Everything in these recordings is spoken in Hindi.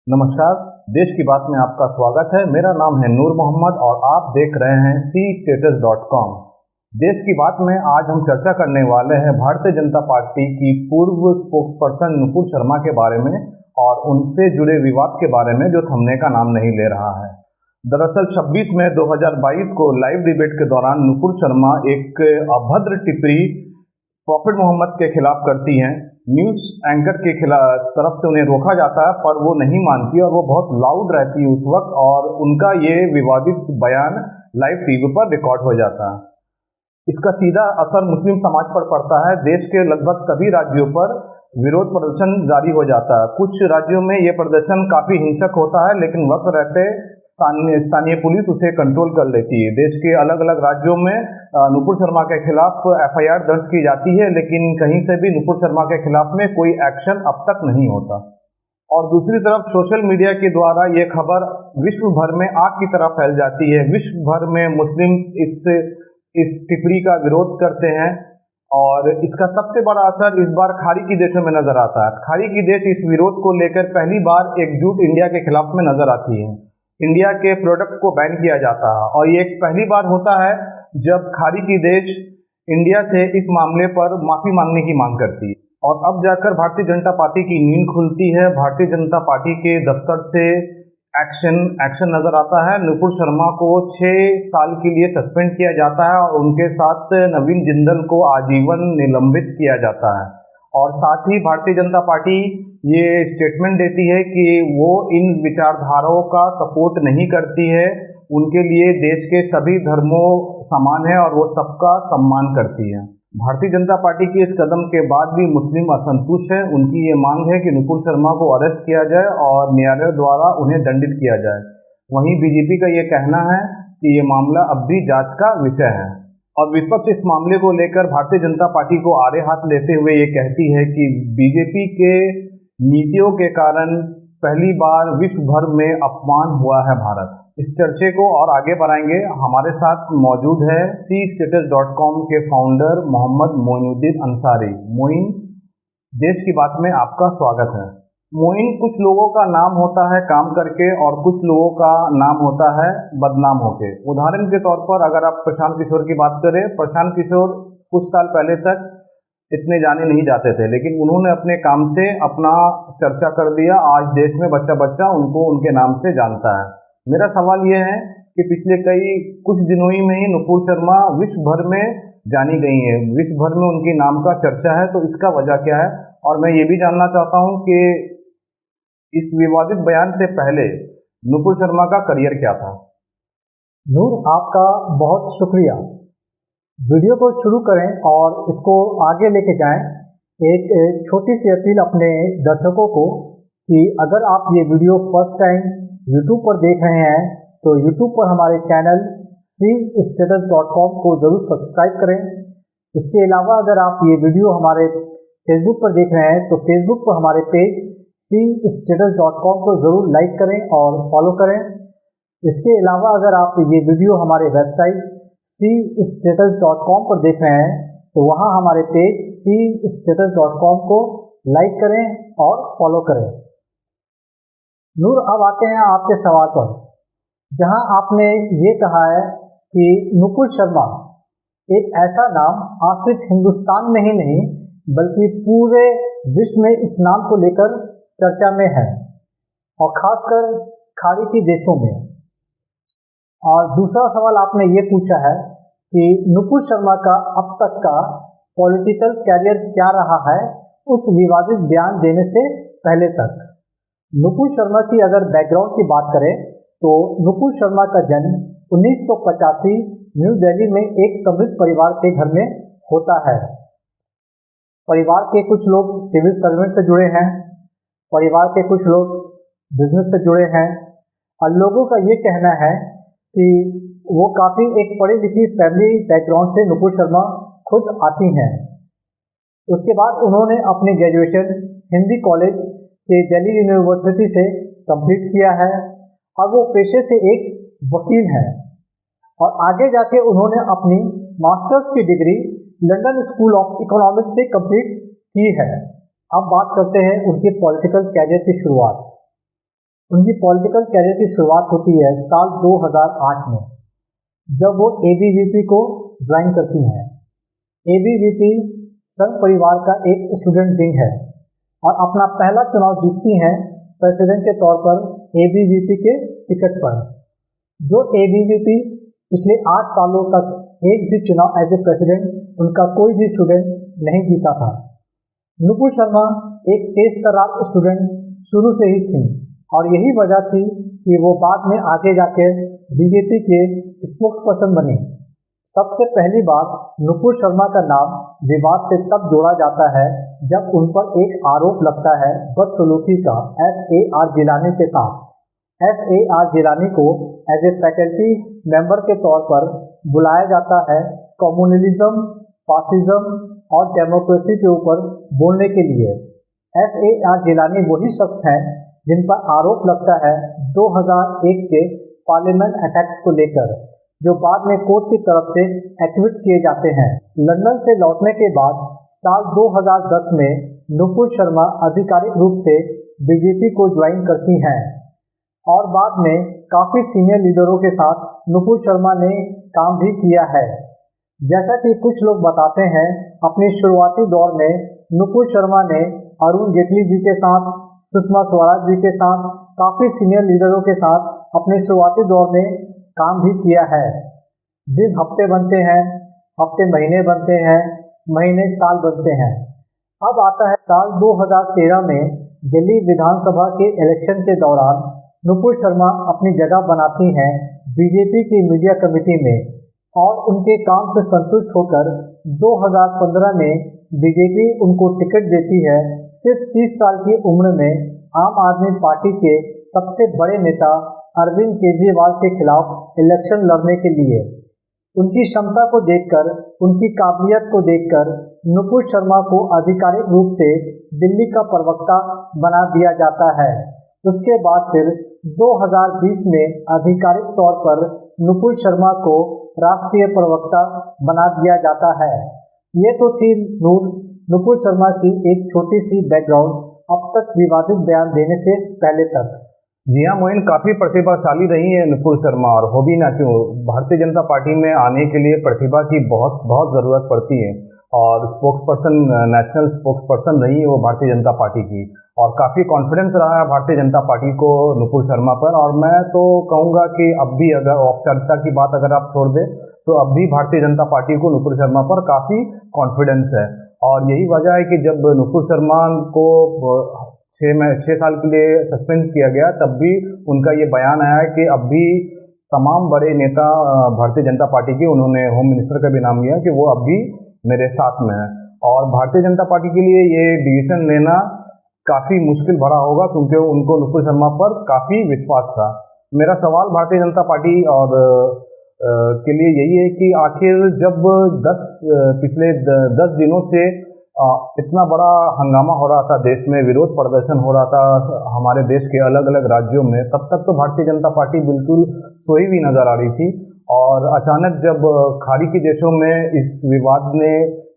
नमस्कार। देश की बात में आपका स्वागत है। मेरा नाम है नूर मोहम्मद और आप देख रहे हैं cstatus.com। देश की बात में आज हम चर्चा करने वाले हैं भारतीय जनता पार्टी की पूर्व स्पोक्सपर्सन नुपुर शर्मा के बारे में और उनसे जुड़े विवाद के बारे में जो थमने का नाम नहीं ले रहा है। दरअसल 26 मई 2022 को लाइव डिबेट के दौरान नुपुर शर्मा एक अभद्र टिप्पणी प्रॉफिट मोहम्मद के खिलाफ करती हैं। न्यूज़ एंकर के खिलाफ तरफ से उन्हें रोका जाता है पर वो नहीं मानती और वो बहुत लाउड रहती है उस वक्त, और उनका ये विवादित बयान लाइव टीवी पर रिकॉर्ड हो जाता है। इसका सीधा असर मुस्लिम समाज पर पड़ता है। देश के लगभग सभी राज्यों पर विरोध प्रदर्शन जारी हो जाता है। कुछ राज्यों में ये प्रदर्शन काफ़ी हिंसक होता है, लेकिन वक्त रहते स्थानीय पुलिस उसे कंट्रोल कर लेती है। देश के अलग अलग राज्यों में नुपुर शर्मा के खिलाफ FIR दर्ज की जाती है, लेकिन कहीं से भी नुपुर शर्मा के खिलाफ में कोई एक्शन अब तक नहीं होता। और दूसरी तरफ सोशल मीडिया के द्वारा ये खबर विश्व भर में आग की तरह फैल जाती है। विश्व भर में मुस्लिम इस टिप्पणी का विरोध करते हैं और इसका सबसे बड़ा असर इस बार खाड़ी की देशों में नजर आता है। खाड़ी की देश इस विरोध को लेकर पहली बार एकजुट इंडिया के खिलाफ में नजर आती है। इंडिया के प्रोडक्ट को बैन किया जाता है और ये पहली बार होता है जब खाड़ी की देश इंडिया से इस मामले पर माफी मांगने की मांग करती है। और अब जाकर भारतीय जनता पार्टी की नींद खुलती है। भारतीय जनता पार्टी के दफ्तर से एक्शन नजर आता है। नुपुर शर्मा को 6 साल के लिए सस्पेंड किया जाता है और उनके साथ नवीन जिंदल को आजीवन निलंबित किया जाता है। और साथ ही भारतीय जनता पार्टी ये स्टेटमेंट देती है कि वो इन विचारधाराओं का सपोर्ट नहीं करती है। उनके लिए देश के सभी धर्मों समान है और वो सबका सम्मान करती है। भारतीय जनता पार्टी के इस कदम के बाद भी मुस्लिम असंतुष्ट है। उनकी ये मांग है कि नुपुर शर्मा को अरेस्ट किया जाए और न्यायालय द्वारा उन्हें दंडित किया जाए। वहीं बीजेपी का ये कहना है कि ये मामला अब भी जांच का विषय है और विपक्ष इस मामले को लेकर भारतीय जनता पार्टी को आड़े हाथ लेते हुए ये कहती है कि बीजेपी के नीतियों के कारण पहली बार विश्व भर में अपमान हुआ है भारत। इस चर्चे को और आगे बढ़ाएंगे। हमारे साथ मौजूद है cstatus.com के फाउंडर मोहम्मद मोइनुद्दीन अंसारी। मोइन, देश की बात में आपका स्वागत है। मोइन, कुछ लोगों का नाम होता है काम करके और कुछ लोगों का नाम होता है बदनाम होके। उदाहरण के तौर पर अगर आप प्रशांत किशोर की बात करें, प्रशांत किशोर कुछ साल पहले तक इतने जाने नहीं जाते थे, लेकिन उन्होंने अपने काम से अपना चर्चा कर दिया। आज देश में बच्चा बच्चा उनको उनके नाम से जानता है। मेरा सवाल यह है कि पिछले कुछ दिनों ही में ही नुपुर शर्मा विश्व भर में जानी गई है, विश्व भर में उनके नाम का चर्चा है, तो इसका वजह क्या है? और मैं ये भी जानना चाहता हूँ कि इस विवादित बयान से पहले नुपुर शर्मा का करियर क्या था? नूर, आपका बहुत शुक्रिया। वीडियो को शुरू करें और इसको आगे लेके जाएं। एक छोटी सी अपील अपने दर्शकों को कि अगर आप ये वीडियो फर्स्ट टाइम YouTube पर देख रहे हैं तो YouTube पर हमारे चैनल cstatus.com को ज़रूर सब्सक्राइब करें। इसके अलावा अगर आप ये वीडियो हमारे Facebook पर देख रहे हैं तो Facebook पर हमारे पेज cstatus.com को ज़रूर लाइक करें और फॉलो करें। इसके अलावा अगर आप ये वीडियो हमारे वेबसाइट cstatus.com पर देख रहे हैं तो वहाँ हमारे पेज cstatus.com को लाइक करें और फॉलो करें। नूर, अब आते हैं आपके सवाल पर, जहां आपने ये कहा है कि नुपुर शर्मा एक ऐसा नाम आज सिर्फ हिंदुस्तान में ही नहीं बल्कि पूरे विश्व में इस नाम को लेकर चर्चा में है और खासकर खाड़ी के देशों में। और दूसरा सवाल आपने ये पूछा है कि नुपुर शर्मा का अब तक का पॉलिटिकल कैरियर क्या रहा है उस विवादित बयान देने से पहले तक। नुपुर शर्मा की अगर बैकग्राउंड की बात करें तो नुपुर शर्मा का जन्म 1985 न्यू दिल्ली में एक समृद्ध परिवार के घर में होता है। परिवार के कुछ लोग सिविल सर्वेंट से जुड़े हैं, परिवार के कुछ लोग बिजनेस से जुड़े हैं और लोगों का ये कहना है कि वो काफ़ी एक पढ़ी लिखी फैमिली बैकग्राउंड से नुपुर शर्मा खुद आती हैं। उसके बाद उन्होंने अपनी ग्रेजुएशन हिंदी कॉलेज के दिल्ली यूनिवर्सिटी से कंप्लीट किया है और वो पेशे से एक वकील हैं और आगे जाके उन्होंने अपनी मास्टर्स की degree London school of economics से कंप्लीट की है। अब बात करते हैं उनके पॉलिटिकल कैरियर की शुरुआत। उनकी पॉलिटिकल कैरियर की शुरुआत होती है साल 2008 में, जब वो एबीवीपी को ज्वाइन करती हैं। एबीवीपी संघ परिवार का एक स्टूडेंट विंग है और अपना पहला चुनाव जीतती हैं प्रेसिडेंट के तौर पर एबीवीपी के टिकट पर। जो एबीवीपी पिछले 8 सालों तक एक भी चुनाव एज ए प्रेसिडेंट उनका कोई भी स्टूडेंट नहीं जीता था। नुपुर शर्मा एक तेज तर्रार स्टूडेंट शुरू से ही थी और यही वजह थी कि वो बाद में आगे जाकर बीजेपी के स्पोक्स पर्सन बनी। सबसे पहली बात, नुपुर शर्मा का नाम विवाद से तब जोड़ा जाता है जब उन पर एक आरोप लगता है बदसलूकी का SAR जिलानी के साथ। SAR जिलानी को एज ए फैकल्टी मेंबर के तौर पर बुलाया जाता है कम्युनलिज्म, फासिज्म और डेमोक्रेसी के ऊपर बोलने के लिए। SAR जिलानी वही शख्स हैं जिन पर आरोप लगता है 2001 के पार्लियामेंट अटैक्स को लेकर, जो बाद में कोर्ट की तरफ से एक्विट किए जाते हैं। लंदन से लौटने के बाद साल 2010 में नुपुर शर्मा आधिकारिक रूप से बीजेपी को ज्वाइन करती हैं और बाद में काफ़ी सीनियर लीडरों के साथ नुपुर शर्मा ने काम भी किया है। जैसा कि कुछ लोग बताते हैं, अपने शुरुआती दौर में नुपुर शर्मा ने अरुण जेटली जी के साथ, सुषमा स्वराज जी के साथ, काफ़ी सीनियर लीडरों के साथ अपने शुरुआती दौर में काम भी किया है। दिन हफ्ते बनते हैं, हफ्ते महीने बनते हैं, महीने साल बनते हैं। अब आता है साल 2013 में दिल्ली विधानसभा के इलेक्शन के दौरान नुपुर शर्मा अपनी जगह बनाती हैं बीजेपी की मीडिया कमेटी में और उनके काम से संतुष्ट होकर 2015 में बीजेपी उनको टिकट देती है सिर्फ 30 साल की उम्र में आम आदमी पार्टी के सबसे बड़े नेता अरविंद केजरीवाल के खिलाफ इलेक्शन लड़ने के लिए। उनकी क्षमता को देखकर, उनकी काबिलियत को देखकर नुपुर शर्मा को आधिकारिक रूप से दिल्ली का प्रवक्ता बना दिया जाता है। उसके बाद फिर 2020 में आधिकारिक तौर पर नुपुर शर्मा को राष्ट्रीय प्रवक्ता बना दिया जाता है। ये तो थी नुपुर शर्मा की एक छोटी सी बैकग्राउंड अब तक विवादित बयान देने से पहले तक। जी हाँ मोइन, काफ़ी प्रतिभाशाली रही है नुपुर शर्मा, और हो भी ना क्यों, भारतीय जनता पार्टी में आने के लिए प्रतिभा की बहुत बहुत ज़रूरत पड़ती है और spokes person, national spokes person रही है वो भारतीय जनता पार्टी की, और काफ़ी कॉन्फिडेंस रहा है भारतीय जनता पार्टी को नुपुर शर्मा पर। और मैं तो कहूँगा कि अब भी अगर औपचारिकता की बात अगर आप छोड़ दें तो अब भी भारतीय जनता पार्टी को नुपुर शर्मा पर काफ़ी कॉन्फिडेंस है। और यही वजह है कि जब नुपुर शर्मा को 6 साल के लिए सस्पेंड किया गया, तब भी उनका ये बयान आया है कि अब भी तमाम बड़े नेता भारतीय जनता पार्टी के, उन्होंने होम मिनिस्टर का भी नाम लिया कि वो अब भी मेरे साथ में है। और भारतीय जनता पार्टी के लिए ये डिसीजन लेना काफ़ी मुश्किल भरा होगा क्योंकि उनको नुपुर शर्मा पर काफ़ी विश्वास था। मेरा सवाल भारतीय जनता पार्टी और के लिए यही है कि आखिर जब पिछले 10 दिनों से इतना बड़ा हंगामा हो रहा था देश में, विरोध प्रदर्शन हो रहा था हमारे देश के अलग अलग राज्यों में, तब तक तो भारतीय जनता पार्टी बिल्कुल सोई हुई नज़र आ रही थी। और अचानक जब खाड़ी के देशों में इस विवाद ने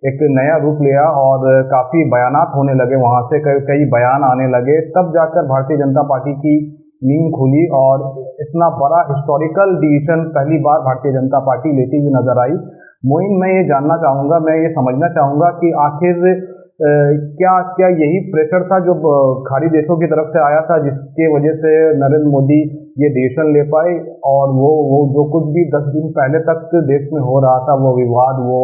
एक नया रूप लिया और काफ़ी बयानात होने लगे, वहाँ से कई बयान आने लगे, तब जाकर भारतीय जनता पार्टी की नींद खुली और इतना बड़ा हिस्टोरिकल डिसीजन पहली बार भारतीय जनता पार्टी लेती हुई नजर आई। मोइन, मैं ये जानना चाहूँगा, मैं ये समझना चाहूँगा कि आखिर क्या यही प्रेशर था जो खाड़ी देशों की तरफ से आया था जिसके वजह से नरेंद्र मोदी ये डिसीजन ले पाए, और वो जो कुछ भी 10 दिन पहले तक देश में हो रहा था, वो विवाद, वो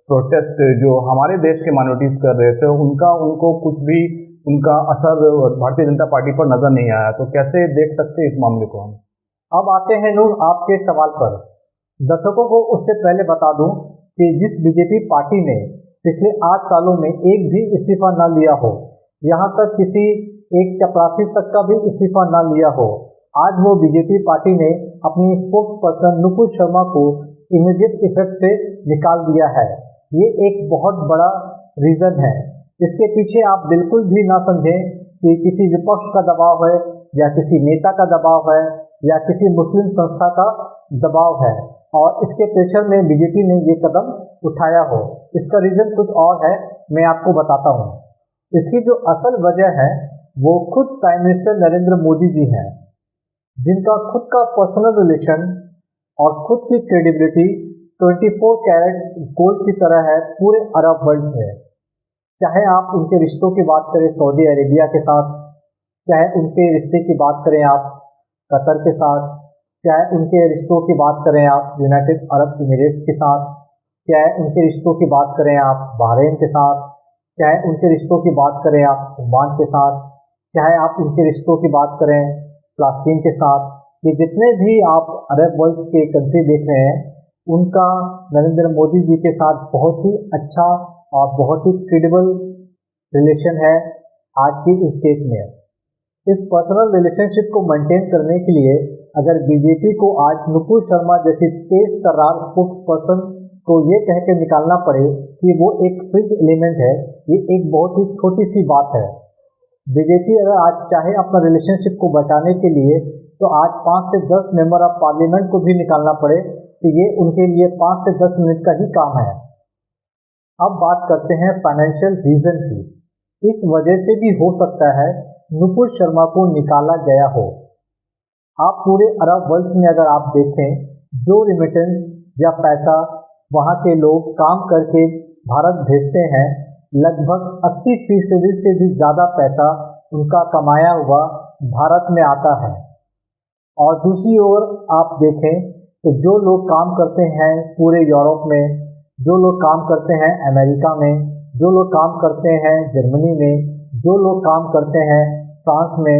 प्रोटेस्ट जो हमारे देश के माइनॉरिटीज़ कर रहे थे, उनको कुछ भी उनका असर भारतीय जनता पार्टी पर नजर नहीं आया, तो कैसे देख सकते हैं इस मामले को हम? अब आते हैं नूर आपके सवाल पर। दर्शकों को उससे पहले बता दूं कि जिस बीजेपी पार्टी ने पिछले 8 सालों में एक भी इस्तीफा न लिया हो, यहाँ तक किसी एक चपरासी तक का भी इस्तीफा न लिया हो, आज वो बीजेपी पार्टी ने अपनी स्पोक्स पर्सन नुपुर शर्मा को इमीडिएट इफेक्ट से निकाल दिया है। ये एक बहुत बड़ा रीज़न है। इसके पीछे आप बिल्कुल भी ना समझें कि किसी विपक्ष का दबाव है या किसी नेता का दबाव है या किसी मुस्लिम संस्था का दबाव है और इसके प्रेशर में बीजेपी ने ये कदम उठाया हो। इसका रीज़न कुछ और है, मैं आपको बताता हूँ। इसकी जो असल वजह है वो खुद प्राइम मिनिस्टर नरेंद्र मोदी जी हैं। जिनका खुद का पर्सनल रिलेशन और खुद की क्रेडिबिलिटी 24 कैरेट्स गोल्ड की तरह है पूरे अरब वर्ल्ड में। चाहे आप उनके रिश्तों की बात करें सऊदी अरेबिया के साथ, चाहे उनके रिश्ते की बात करें आप कतर के साथ, चाहे उनके रिश्तों की बात करें आप यूनाइटेड अरब इमिरेट्स के साथ, चाहे उनके रिश्तों की बात करें आप बहरीन के साथ, चाहे उनके रिश्तों की बात करें आप ओमान के साथ, चाहे आप उनके रिश्तों की बात करें फ़लस्तीन के साथ। ये जितने भी आप अरब वर्ल्ड के कंट्री देख रहे हैं, उनका नरेंद्र मोदी जी के साथ बहुत ही अच्छा और बहुत ही क्रेडिबल रिलेशन है आज की इस डेट में। इस पर्सनल रिलेशनशिप को मेंटेन करने के लिए अगर बीजेपी को आज नुपुर शर्मा जैसी तेज तर्रार स्पोक्स पर्सन को ये कह के निकालना पड़े कि वो एक फ्रिज एलिमेंट है, ये एक बहुत ही छोटी सी बात है। बीजेपी अगर आज चाहे अपना रिलेशनशिप को बचाने के लिए तो आज 5 से 10 मेंबर ऑफ पार्लियामेंट को भी निकालना पड़े तो ये उनके लिए 5 से 10 मिनट का ही काम है। अब बात करते हैं फाइनेंशियल रीजन की। इस वजह से भी हो सकता है नुपुर शर्मा को निकाला गया हो। आप पूरे अरब वर्ल्ड में अगर आप देखें, जो रिमिटेंस या पैसा वहाँ के लोग काम करके भारत भेजते हैं, लगभग 80% से भी ज़्यादा पैसा उनका कमाया हुआ भारत में आता है। और दूसरी ओर आप देखें तो जो लोग काम करते हैं पूरे यूरोप में, जो लोग काम करते हैं अमेरिका में, जो लोग काम करते हैं जर्मनी में, जो लोग काम करते हैं फ्रांस में,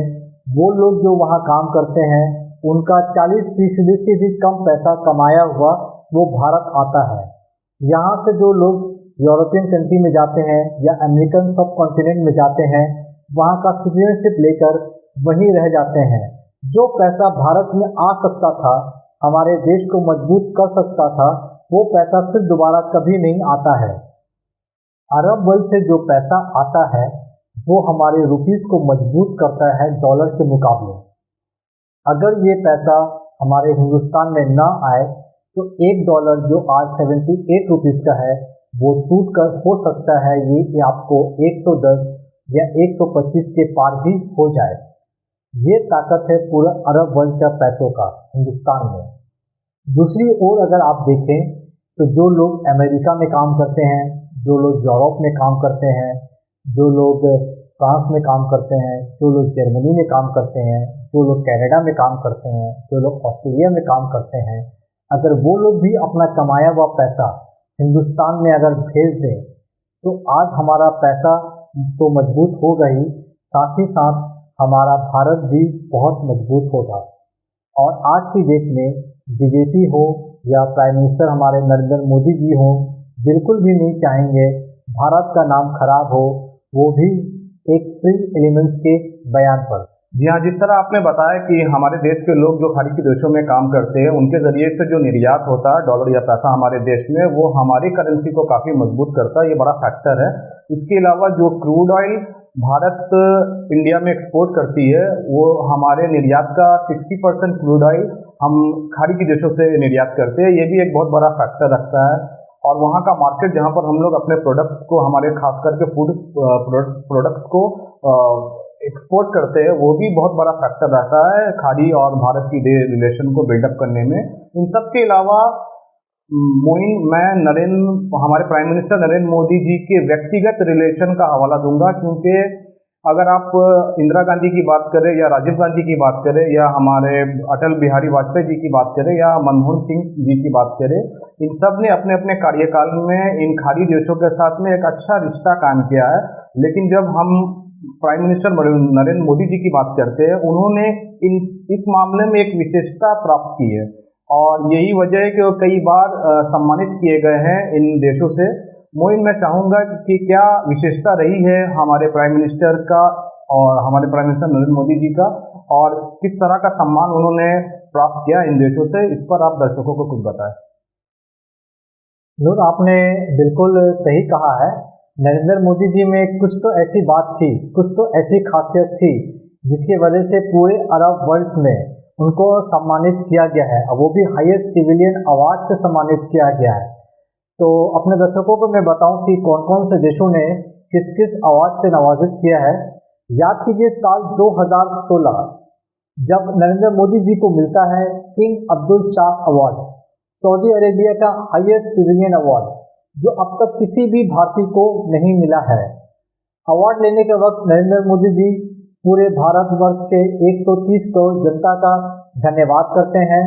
वो लोग जो वहाँ काम करते हैं उनका 40% से भी कम पैसा कमाया हुआ वो भारत आता है। यहाँ से जो लोग यूरोपियन कंट्री में जाते हैं या अमेरिकन सब कॉन्टिनेंट में जाते हैं, वहाँ का सिटीजनशिप लेकर वहीं रह जाते हैं। जो पैसा भारत में आ सकता था, हमारे देश को मजबूत कर सकता था, वो पैसा फिर दोबारा कभी नहीं आता है। अरब वर्ल्ड से जो पैसा आता है वो हमारे रुपीस को मजबूत करता है डॉलर के मुकाबले। अगर ये पैसा हमारे हिंदुस्तान में ना आए तो $1 जो आज 78 रुपीज़ का है वो टूट कर हो सकता है ये आपको 110 या 125 के पार भी हो जाए। ये ताकत है पूरा अरब वर्ल्ड का पैसों का हिंदुस्तान में। दूसरी ओर अगर आप देखें तो जो लोग अमेरिका में काम करते हैं, जो लोग यूरोप में काम करते हैं, जो लोग फ्रांस में काम करते हैं, जो लोग जर्मनी में काम करते हैं, जो लोग कनाडा में काम करते हैं, जो लोग ऑस्ट्रेलिया में काम करते हैं, अगर वो लोग भी अपना कमाया हुआ पैसा हिंदुस्तान में अगर भेज दें तो आज हमारा पैसा तो मजबूत होगा ही, साथ ही साथ हमारा भारत भी बहुत मजबूत होगा। और आज की डेट में बीजेपी हो या प्राइम मिनिस्टर हमारे नरेंद्र मोदी जी हो, बिल्कुल भी नहीं चाहेंगे भारत का नाम खराब हो, वो भी एक फ्रिज एलिमेंट्स के बयान पर। जी हाँ, जिस तरह आपने बताया कि हमारे देश के लोग जो खाड़ी के देशों में काम करते हैं उनके ज़रिए से जो निर्यात होता है डॉलर या पैसा हमारे देश में, वो हमारी करेंसी को काफ़ी मजबूत करता है, ये बड़ा फैक्टर है। इसके अलावा जो क्रूड ऑयल भारत इंडिया में एक्सपोर्ट करती है, वो हमारे निर्यात का 60% क्रूड ऑयल हम खाड़ी के देशों से निर्यात करते हैं, ये भी एक बहुत बड़ा फैक्टर रखता है। और वहाँ का मार्केट जहाँ पर हम लोग अपने प्रोडक्ट्स को, हमारे खास करके फूड प्रोडक्ट्स को एक्सपोर्ट करते हैं, वो भी बहुत बड़ा फैक्टर रहता है खाड़ी और भारत की रिलेशन को बिल्डअप करने में। इन सब के अलावा मैं हमारे प्राइम मिनिस्टर नरेंद्र मोदी जी के व्यक्तिगत रिलेशन का हवाला दूंगा, क्योंकि अगर आप इंदिरा गांधी की बात करें या राजीव गांधी की बात करें या हमारे अटल बिहारी वाजपेयी जी की बात करें या मनमोहन सिंह जी की बात करें, इन सब ने अपने अपने कार्यकाल में इन खाड़ी देशों के साथ में एक अच्छा रिश्ता कायम किया है। लेकिन जब हम प्राइम मिनिस्टर नरेंद्र मोदी जी की बात करते हैं, उन्होंने इस मामले में एक विशेषता प्राप्त की है और यही वजह है कि वो कई बार सम्मानित किए गए हैं इन देशों से। मोइन, मैं चाहूँगा कि क्या विशेषता रही है हमारे प्राइम मिनिस्टर का और हमारे प्राइम मिनिस्टर नरेंद्र मोदी जी का, और किस तरह का सम्मान उन्होंने प्राप्त किया इन देशों से, इस पर आप दर्शकों को कुछ बताएं। नूर, आपने बिल्कुल सही कहा है। नरेंद्र मोदी जी में कुछ तो ऐसी बात थी, कुछ तो ऐसी खासियत थी जिसकी वजह से पूरे अरब वर्ल्ड में उनको सम्मानित किया गया है, और वो भी हाईएस्ट सिविलियन अवार्ड से सम्मानित किया गया है। तो अपने दर्शकों को मैं बताऊं कि कौन कौन से देशों ने किस किस अवार्ड से नवाजित किया है। याद कीजिए साल 2016 जब नरेंद्र मोदी जी को मिलता है king Abdul Shah award, Saudi Arabia का हाईएस्ट सिविलियन अवार्ड, जो अब तक किसी भी भारतीय को नहीं मिला है। अवार्ड लेने के वक्त नरेंद्र मोदी जी पूरे भारतवर्ष के 130 करोड़ जनता का धन्यवाद करते हैं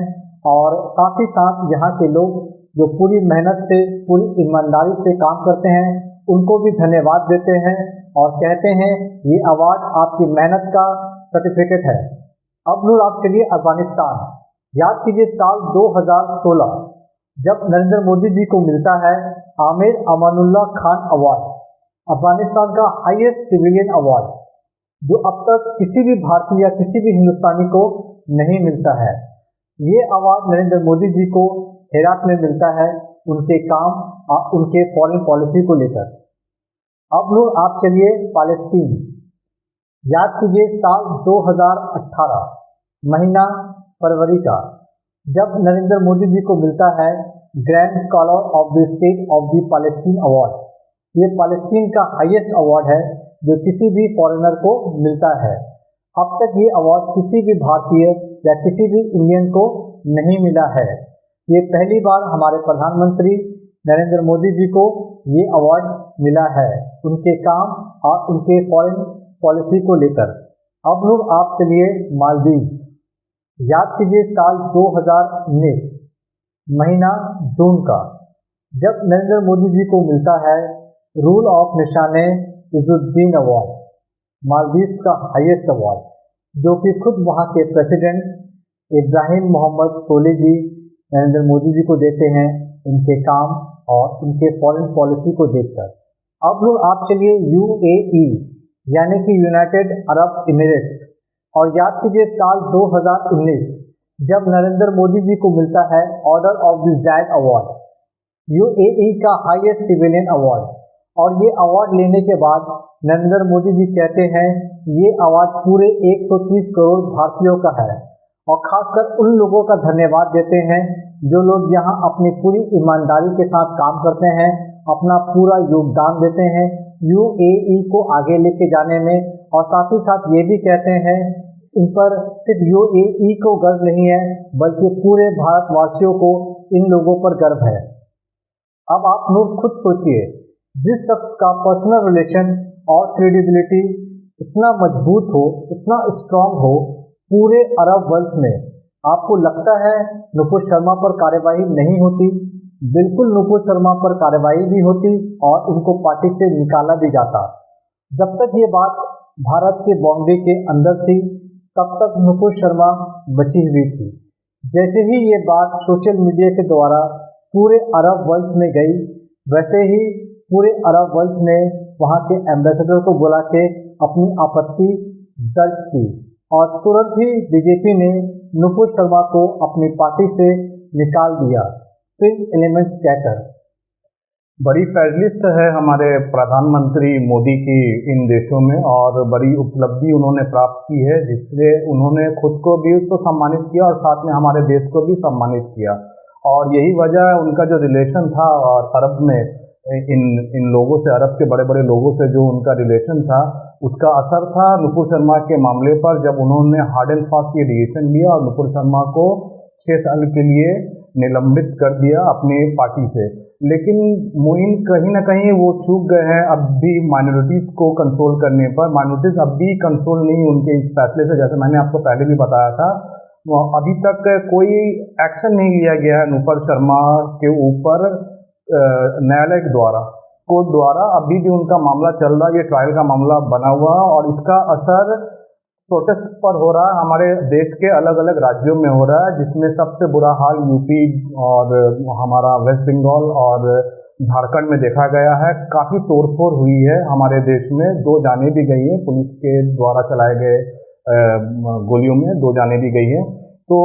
और साथ ही साथ यहाँ के लोग जो पूरी मेहनत से, पूरी ईमानदारी से काम करते हैं, उनको भी धन्यवाद देते हैं और कहते हैं ये अवार्ड आपकी मेहनत का सर्टिफिकेट है। अब नूर आप चलिए अफगानिस्तान। याद कीजिए साल 2016 जब नरेंद्र मोदी जी को मिलता है आमिर अमानुल्लाह खान अवार्ड, अफगानिस्तान का हाईएस्ट सिविलियन अवार्ड, जो अब तक किसी भी भारतीय या किसी भी हिंदुस्तानी को नहीं मिलता है। ये अवार्ड नरेंद्र मोदी जी को हेरात में मिलता है उनके काम और उनके फॉरेन पॉलिसी को लेकर। अब लोग आप चलिए पालेस्तीन। याद कीजिए साल 2018 महीना फरवरी का, जब नरेंद्र मोदी जी को मिलता है grand scholar of the state of the Palestine award. ये पैलेस्टीन का हाईएस्ट अवार्ड है जो किसी भी फॉरेनर को मिलता है। अब तक ये अवार्ड किसी भी भारतीय या किसी भी इंडियन को नहीं मिला है। ये पहली बार हमारे प्रधानमंत्री नरेंद्र मोदी जी को ये अवार्ड मिला है उनके काम और उनके फॉरेन पॉलिसी को लेकर। अब लोग आप चलिए मालदीव्स। याद कीजिए साल 2019 महीना जून का, जब नरेंद्र मोदी जी को मिलता है रूल ऑफ निशाने इजुद्दीन अवार्ड, मालदीव्स का हाईएस्ट अवार्ड, जो कि खुद वहाँ के प्रेसिडेंट इब्राहिम मोहम्मद सोली जी नरेंद्र मोदी जी को देते हैं उनके काम और उनके फॉरेन पॉलिसी को देखकर। अब लोग आप चलिए यूएई यानी कि यूनाइटेड अरब इमिरेट्स। और याद कीजिए साल 2019 जब नरेंद्र मोदी जी को मिलता है order of the zaid award, UAE का हाईएस्ट सिविलियन अवार्ड। और ये अवार्ड लेने के बाद नरेंद्र मोदी जी कहते हैं ये अवार्ड पूरे 130 करोड़ भारतीयों का है और खासकर उन लोगों का धन्यवाद देते हैं जो लोग यहाँ अपनी पूरी ईमानदारी के साथ काम करते हैं, अपना पूरा योगदान देते हैं यूएई को आगे लेके जाने में। और साथ ही साथ ये भी कहते हैं इन पर सिर्फ यूएई को गर्व नहीं है बल्कि पूरे भारतवासियों को इन लोगों पर गर्व है। अब आप लोग खुद सोचिए, जिस शख्स का पर्सनल रिलेशन और क्रेडिबिलिटी इतना मजबूत हो, इतना स्ट्रांग हो पूरे अरब वर्ल्ड में, आपको लगता है नुपुर शर्मा पर कार्यवाही नहीं होती? बिल्कुल नुपुर शर्मा पर कार्यवाही भी होती और उनको पार्टी से निकाला भी जाता। जब तक ये बात भारत के बाउंड्री के अंदर थी तब तक नुपुर शर्मा बची हुई थी। जैसे ही ये बात सोशल मीडिया के द्वारा पूरे अरब वर्ल्ड में गई, वैसे ही पूरे अरब वर्ल्ड ने वहाँ के एम्बेसडर को बुला के अपनी आपत्ति दर्ज की और तुरंत ही बीजेपी ने नुपुर शर्मा को अपनी पार्टी से निकाल दिया पिंक एलिमेंट्स कहकर। बड़ी फेडरलिस्ट है हमारे प्रधानमंत्री मोदी की इन देशों में और बड़ी उपलब्धि उन्होंने प्राप्त की है, जिससे उन्होंने खुद को भी तो सम्मानित किया और साथ में हमारे देश को भी सम्मानित किया। और यही वजह है उनका जो रिलेशन था और अरब में इन लोगों से, अरब के बड़े बड़े लोगों से जो उनका रिलेशन था, उसका असर था नुपुर शर्मा के मामले पर, जब उन्होंने हार्ड एंड फास्ट ये डिसीजन लिया और नुपुर शर्मा को 6 साल के लिए निलंबित कर दिया अपनी पार्टी से। लेकिन मोइन कहीं ना कहीं वो चूक गए हैं अब भी माइनॉरिटीज़ को कंसोल करने पर। माइनॉरिटीज़ अब भी कंसोल नहीं उनके इस फैसले से, जैसे मैंने आपको पहले भी बताया था। अभी तक कोई एक्शन नहीं लिया गया है नुपुर शर्मा के ऊपर न्यायालय द्वारा, कोर्ट द्वारा। अभी भी उनका मामला चल रहा है, ये ट्रायल का मामला बना हुआ है और इसका असर प्रोटेस्ट पर हो रहा है, हमारे देश के अलग अलग राज्यों में हो रहा है, जिसमें सबसे बुरा हाल यूपी और हमारा वेस्ट बंगाल और झारखंड में देखा गया है। काफ़ी तोड़फोड़ हुई है हमारे देश में, 2 जानें भी गई हैं, पुलिस के द्वारा चलाए गए गोलियों में 2 जानें भी गई हैं। तो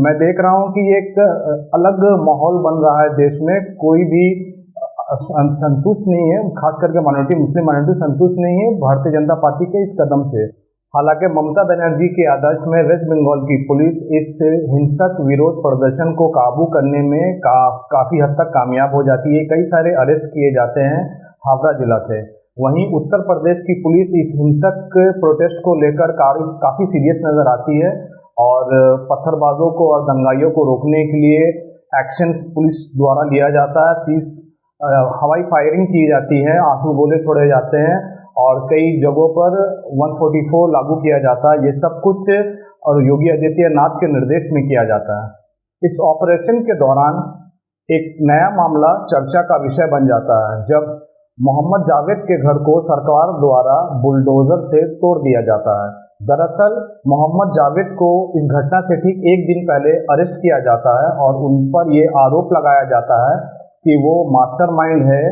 मैं देख रहा हूँ कि एक अलग माहौल बन रहा है देश में। कोई भी संतुष्ट नहीं है, खास करके माइनॉरिटी, मुस्लिम माइनॉरिटी संतुष्ट नहीं है भारतीय जनता पार्टी के इस कदम से। हालांकि ममता बनर्जी के आदेश में वेस्ट बंगाल की पुलिस इस हिंसक विरोध प्रदर्शन को काबू करने में काफ़ी हद तक कामयाब हो जाती है। कई सारे अरेस्ट किए जाते हैं हावड़ा जिला से। वहीं उत्तर प्रदेश की पुलिस इस हिंसक प्रोटेस्ट को लेकर काफ़ी सीरियस नज़र आती है और पत्थरबाजों को और दंगाइयों को रोकने के लिए एक्शंस पुलिस द्वारा लिया जाता है। हवाई फायरिंग की जाती है, आंसू गोले छोड़े जाते हैं और कई जगहों पर 144 लागू किया जाता है। ये सब कुछ और योगी आदित्यनाथ के निर्देश में किया जाता है। इस ऑपरेशन के दौरान एक नया मामला चर्चा का विषय बन जाता है जब मोहम्मद जावेद के घर को सरकार द्वारा बुलडोजर से तोड़ दिया जाता है। दरअसल मोहम्मद जावेद को इस घटना से ठीक एक दिन पहले अरेस्ट किया जाता है और उन पर ये आरोप लगाया जाता है कि वो मास्टरमाइंड है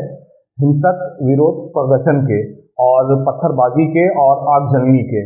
हिंसक विरोध प्रदर्शन के और पत्थरबाजी के और आगजनी के।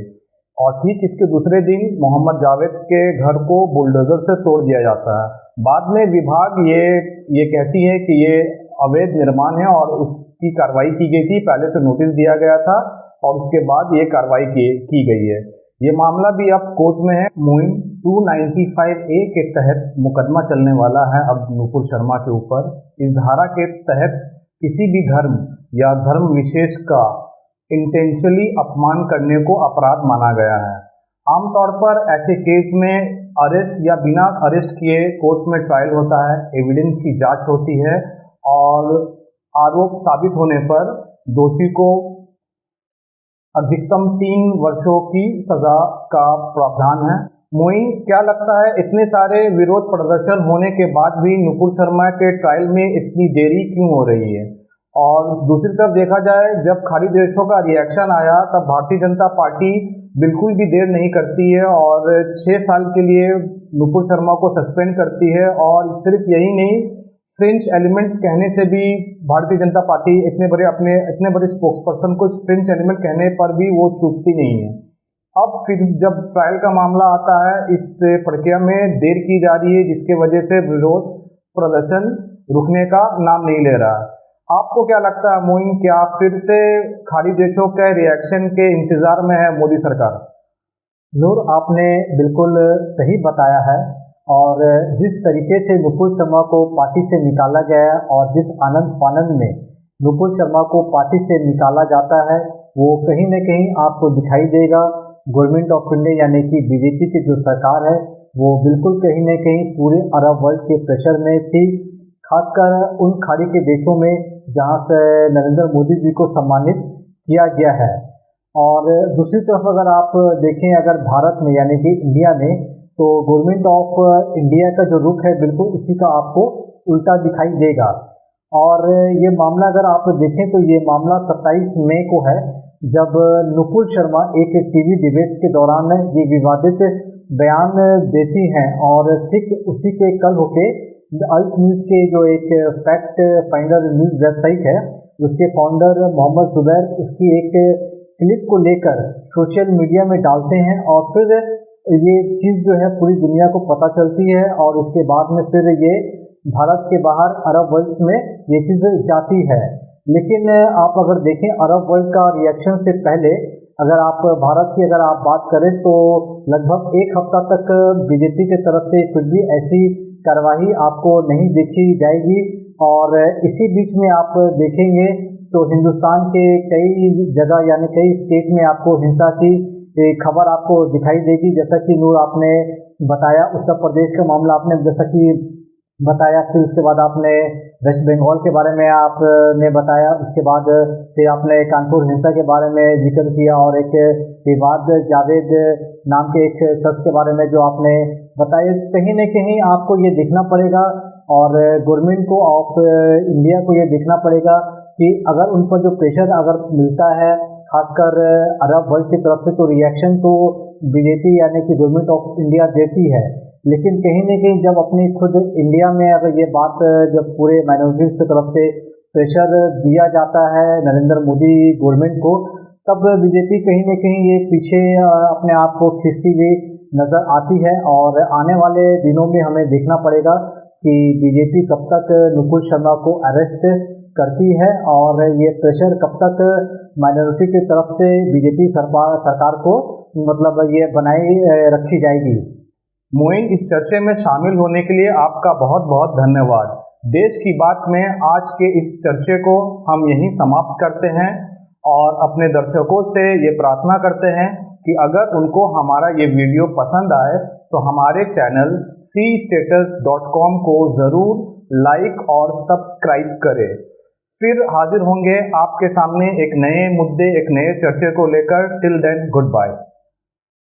और ठीक इसके दूसरे दिन मोहम्मद जावेद के घर को बुलडोजर से तोड़ दिया जाता है। बाद में विभाग ये कहती है कि ये अवैध निर्माण है और उसकी कार्रवाई की गई थी, पहले से नोटिस दिया गया था और उसके बाद ये कार्रवाई की गई है। ये मामला भी अब कोर्ट में है। मोइन 295A के तहत मुकदमा चलने वाला है अब नुपुर शर्मा के ऊपर। इस धारा के तहत किसी भी धर्म या धर्म विशेष का इंटेंशनली अपमान करने को अपराध माना गया है। आमतौर पर ऐसे केस में अरेस्ट या बिना अरेस्ट किए कोर्ट में ट्रायल होता है, एविडेंस की जांच होती है और आरोप साबित होने पर दोषी को अधिकतम 3 वर्षों की सजा का प्रावधान है। मोइन, क्या लगता है इतने सारे विरोध प्रदर्शन होने के बाद भी नुपुर शर्मा के ट्रायल में इतनी देरी क्यों हो रही है? और दूसरी तरफ देखा जाए, जब खाड़ी देशों का रिएक्शन आया तब भारतीय जनता पार्टी बिल्कुल भी देर नहीं करती है और 6 साल के लिए नुपुर शर्मा को सस्पेंड करती है। और सिर्फ यही नहीं, फ्रेंच एलिमेंट कहने से भी भारतीय जनता पार्टी इतने बड़े स्पोक्स पर्सन को फ्रेंच एलिमेंट कहने पर भी वो चूकती नहीं है। अब फिर जब ट्रायल का मामला आता है, इस प्रक्रिया में देर की जा रही है जिसके वजह से विरोध प्रदर्शन रुकने का नाम नहीं ले रहा है। आपको क्या लगता है मोइन, क्या फिर से खाड़ी देशों के रिएक्शन के इंतजार में है मोदी सरकार? नूर, आपने बिल्कुल सही बताया है और जिस तरीके से नुपुर शर्मा को पार्टी से निकाला गया और जिस आनंद फानंद में नुपुर शर्मा को पार्टी से निकाला जाता है वो कहीं न कहीं आपको दिखाई देगा। गवर्नमेंट ऑफ इंडिया यानी कि बीजेपी की जो सरकार है वो बिल्कुल कहीं न कहीं पूरे अरब वर्ल्ड के प्रेशर में थी, खासकर उन खाड़ी के देशों में जहां से नरेंद्र मोदी जी को सम्मानित किया गया है। और दूसरी तरफ अगर आप देखें, अगर भारत में यानी कि इंडिया में, तो गवर्नमेंट ऑफ इंडिया का जो रुख है बिल्कुल इसी का आपको उल्टा दिखाई देगा। और ये मामला अगर आप देखें तो ये मामला 27 मई को है जब नुपुर शर्मा एक टीवी डिबेट्स के दौरान ये विवादित बयान देती हैं और ठीक उसी के कल होके अल्ट न्यूज़ के जो एक फैक्ट फाइंडर न्यूज़ वेबसाइट है उसके फाउंडर मोहम्मद जुबैर उसकी एक क्लिप को लेकर सोशल मीडिया में डालते हैं और फिर ये चीज़ जो है पूरी दुनिया को पता चलती है और उसके बाद में फिर ये भारत के बाहर अरब वर्ल्ड में ये चीज़ जाती है। लेकिन आप अगर देखें अरब वर्ल्ड का रिएक्शन से पहले अगर आप भारत की अगर आप बात करें तो लगभग एक हफ्ता तक बीजेपी की तरफ से फिर भी ऐसी कार्रवाई आपको नहीं देखी जाएगी। और इसी बीच में आप देखेंगे तो हिंदुस्तान के कई जगह यानी कई स्टेट में आपको हिंसा की खबर आपको दिखाई देगी। जैसा कि नूर आपने बताया उत्तर प्रदेश का मामला आपने जैसा कि बताया, फिर उसके बाद आपने वेस्ट बंगाल के बारे में आपने बताया, उसके बाद फिर आपने कानपुर हिंसा के बारे में जिक्र किया और एक विवाद जावेद नाम के एक शख्स के बारे में जो आपने बताया। कहीं न कहीं आपको ये देखना पड़ेगा और गवर्नमेंट को ऑफ इंडिया को ये देखना पड़ेगा कि अगर उन पर जो प्रेशर अगर मिलता है खासकर अरब वर्ल्ड की तरफ से तो रिएक्शन तो बीजेपी यानी कि गवर्नमेंट ऑफ इंडिया देती है, लेकिन कहीं न कहीं जब अपनी खुद इंडिया में अगर ये बात जब पूरे माइनॉरिटीज़ की तरफ से प्रेशर दिया जाता है नरेंद्र मोदी गवर्नमेंट को, तब बीजेपी कहीं न कहीं ये पीछे अपने आप को खींचती हुई नज़र आती है। और आने वाले दिनों में हमें देखना पड़ेगा कि बीजेपी कब तक नुपुर शर्मा को अरेस्ट करती है और ये प्रेशर कब तक माइनॉरिटी की तरफ से बीजेपी सरकार को मतलब ये बनाई रखी जाएगी। मोइन, इस चर्चे में शामिल होने के लिए आपका बहुत बहुत धन्यवाद। देश की बात में आज के इस चर्चे को हम यहीं समाप्त करते हैं और अपने दर्शकों से ये प्रार्थना करते हैं कि अगर उनको हमारा ये वीडियो पसंद आए तो हमारे चैनल cstatus.com को ज़रूर लाइक और सब्सक्राइब करें। फिर हाजिर होंगे आपके सामने एक नए मुद्दे, एक नए चर्चे को लेकर। Till then, good bye.